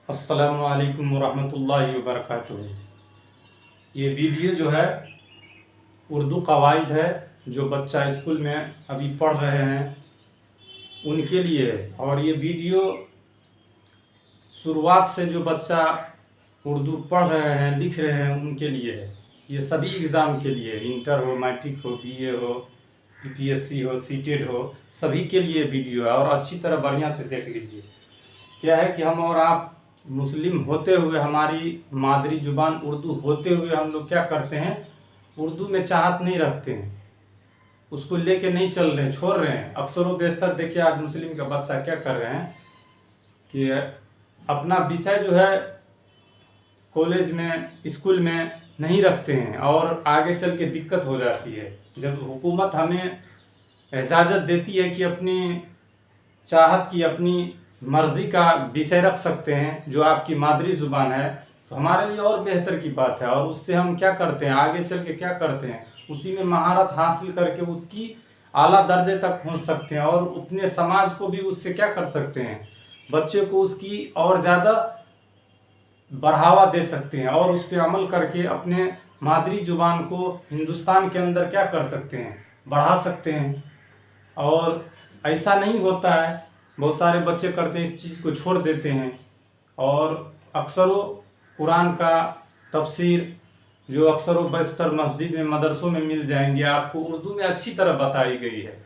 अस्सलामु अलैकुम वरहमतुल्लाहि वबरकातुहू। ये वीडियो जो है उर्दू कवायद है, जो बच्चा स्कूल में अभी पढ़ रहे हैं उनके लिए है। और ये वीडियो शुरुआत से जो बच्चा उर्दू पढ़ रहे हैं, लिख रहे हैं, उनके लिए है। ये सभी एग्ज़ाम के लिए, इंटर हो, मैट्रिक हो, बीए हो, यूपीएससी हो, सीटेट हो, सभी के लिए वीडियो है। और अच्छी तरह बढ़िया से देख लीजिए। क्या है कि हम और आप मुस्लिम होते हुए, हमारी मादरी ज़ुबान उर्दू होते हुए, हम लोग क्या करते हैं, उर्दू में चाहत नहीं रखते हैं, उसको लेके नहीं चल रहे हैं, छोड़ रहे हैं। अक्सर व बेशतर देखिए आज मुस्लिम का बच्चा क्या कर रहे हैं कि अपना विषय जो है कॉलेज में, स्कूल में नहीं रखते हैं और आगे चल के दिक्कत हो जाती है। जब हुकूमत हमें इजाज़त देती है कि अपनी चाहत की, अपनी मर्ज़ी का विषय रख सकते हैं जो आपकी मादरी ज़ुबान है, तो हमारे लिए और बेहतर की बात है। और उससे हम क्या करते हैं, आगे चल के क्या करते हैं, उसी में महारत हासिल करके उसकी आला दर्जे तक पहुंच सकते हैं और अपने समाज को भी उससे क्या कर सकते हैं, बच्चे को उसकी और ज़्यादा बढ़ावा दे सकते हैं और उस पर अमल करके अपने मादरी ज़ुबान को हिंदुस्तान के अंदर क्या कर सकते हैं, बढ़ा सकते हैं। और ऐसा नहीं होता है, बहुत सारे बच्चे करते हैं, इस चीज़ को छोड़ देते हैं। और अक्सर कुरान का तफसीर जो अक्सर बस्तर मस्जिद में, मदरसों में मिल जाएंगे, आपको उर्दू में अच्छी तरह बताई गई है।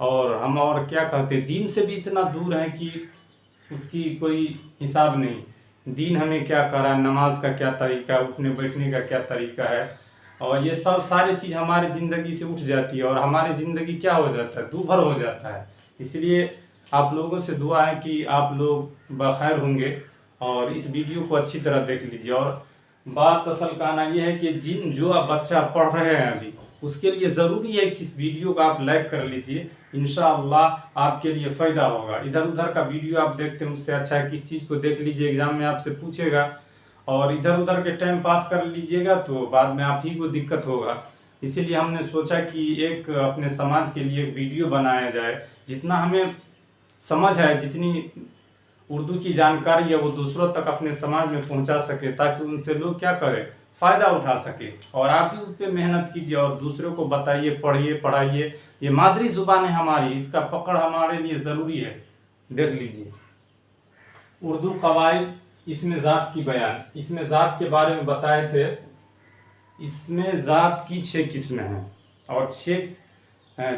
और हम और क्या कहते हैं, दीन से भी इतना दूर है कि उसकी कोई हिसाब नहीं। दीन हमें क्या करा, नमाज का क्या तरीका, उठने बैठने का क्या तरीका है, और ये सब सारी चीज़ हमारी ज़िंदगी से उठ जाती है और हमारी ज़िंदगी क्या हो जाता है, दूभर हो जाता है। इसलिए आप लोगों से दुआ है कि आप लोग बखैर होंगे और इस वीडियो को अच्छी तरह देख लीजिए। और बात असल का आना ये है कि जो आप बच्चा पढ़ रहे हैं अभी, उसके लिए ज़रूरी है कि इस वीडियो को आप लाइक कर लीजिए। इंशाअल्लाह आपके लिए फ़ायदा होगा। इधर उधर का वीडियो आप देखते हैं, उससे अच्छा है किस चीज़ को देख लीजिए, एग्ज़ाम में आपसे पूछेगा। और इधर उधर के टाइम पास कर लीजिएगा तो बाद में आप ही को दिक्कत होगा। इसीलिए हमने सोचा कि एक अपने समाज के लिए एक वीडियो बनाया जाए। जितना हमें समझ है, जितनी उर्दू की जानकारी है, वो दूसरों तक अपने समाज में पहुंचा सके, ताकि उनसे लोग क्या करें, फ़ायदा उठा सके। और आप भी उस पर मेहनत कीजिए और दूसरों को बताइए, पढ़िए, पढ़ाइए। ये मादरी ज़ुबान है हमारी, इसका पकड़ हमारे लिए ज़रूरी है। देख लीजिए उर्दू कवायद, इसमें ज़ात की बयान, इसमें ज़ात के बारे में बताए थे। इसमें ज़ात की 6 किस्में हैं और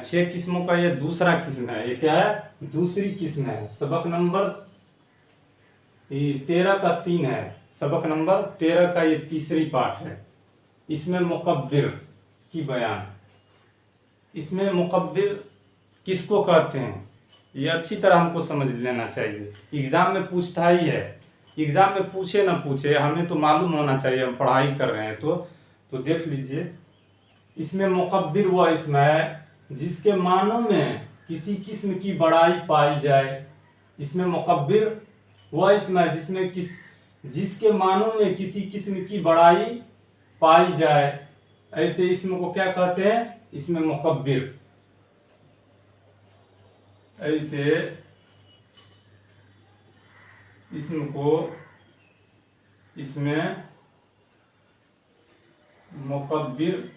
6 किस्मों का ये दूसरा किस्म है। ये क्या है, दूसरी किस्म है। सबक नंबर 13 का 3 है, सबक नंबर 13 का ये तीसरी पाठ है। इसमें मुकब्बिर की बयान, इसमें मुकब्बिर किसको कहते हैं, ये अच्छी तरह हमको समझ लेना चाहिए। एग्ज़ाम में पूछता ही है, एग्ज़ाम में पूछे ना पूछे, हमें तो मालूम होना चाहिए, हम पढ़ाई कर रहे हैं तो देख लीजिए। इसमें मुकब्बिर वह इसम है जिसके मानों में किसी किस्म की बड़ाई पाई जाए। इसमें मुकब्बिर वह इसम है जिसके मानों में किसी किस्म की बड़ाई पाई जाए, ऐसे इसम को क्या कहते हैं, इसमें मुकब्बिर। ऐसे इसम को इसमें मुकब्बिर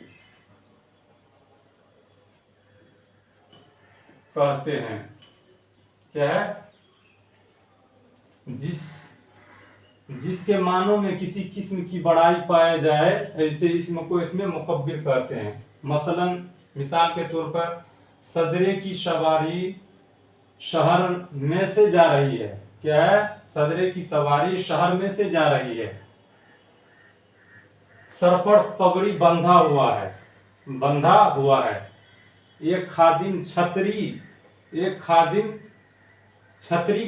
कहते हैं। क्या है, जिसके मानों में किसी किस्म की बड़ाई पाया जाए, ऐसे इसम को इसमें मुकब्बिर कहते हैं। मसलन मिसाल के तौर पर, सदरे की सवारी शहर में से जा रही है। क्या है, सदरे की सवारी शहर में से जा रही है। सर पर पगड़ी बंधा हुआ है, बंधा हुआ है। एक खादिम छतरी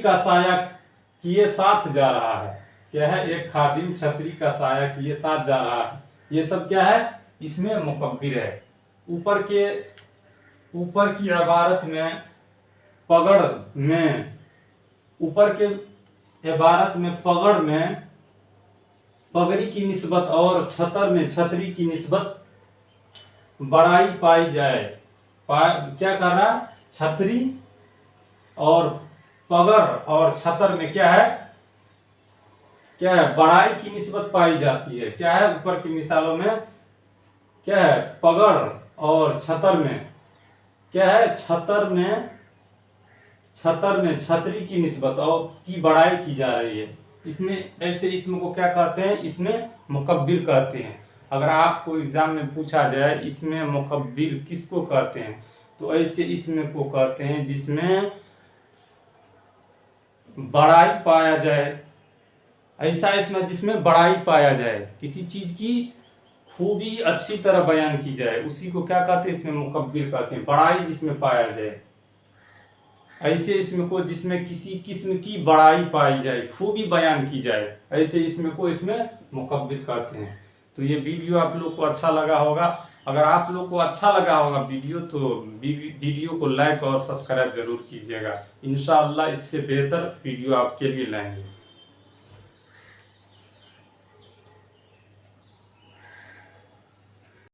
का साया किए साथ जा रहा है। क्या है, एक खादिम छतरी का साया किए साथ जा रहा है। ये सब क्या है, इसमें मुकब्बिर है। ऊपर की इबारत में पगड़ में, ऊपर के इबारत में पगड़ में पगड़ी की निस्बत और छतर में छतरी की निस्बत बड़ाई पाई जाए। क्या कर रहा है, छतरी और पगड़ और छतर में क्या है, क्या है, बड़ाई की निस्बत पाई जाती है। क्या है, ऊपर की मिसालों में क्या है, पगड़ और छतर में क्या है, छतर में छतरी की निस्बत और की बड़ाई की जा रही है। इसमें ऐसे इसम को क्या कहते हैं, इसमें मुकब्बिर कहते हैं। अगर आपको एग्जाम में पूछा जाए इसमें मुकब्बिर किसको कहते हैं, तो ऐसे इसमें को कहते हैं जिसमें बड़ाई पाया जाए। ऐसा इसमें जिसमें बड़ाई पाया जाए, किसी चीज की खूबी अच्छी तरह बयान की जाए, उसी को क्या कहते हैं, इसमें मुकब्बिर कहते हैं। बड़ाई जिसमें पाया जाए, ऐसे इसमें को जिसमें किसी किस्म की बड़ाई पाई जाए, खूबी बयान की जाए, ऐसे इसमें को इसमें मुकब्बिर कहते हैं। तो ये वीडियो आप लोग को अच्छा लगा होगा। अगर आप लोग को अच्छा लगा होगा वीडियो, तो वीडियो को लाइक और सब्सक्राइब जरूर कीजिएगा। इंशाअल्लाह इससे बेहतर वीडियो आपके लिए लाएंगे।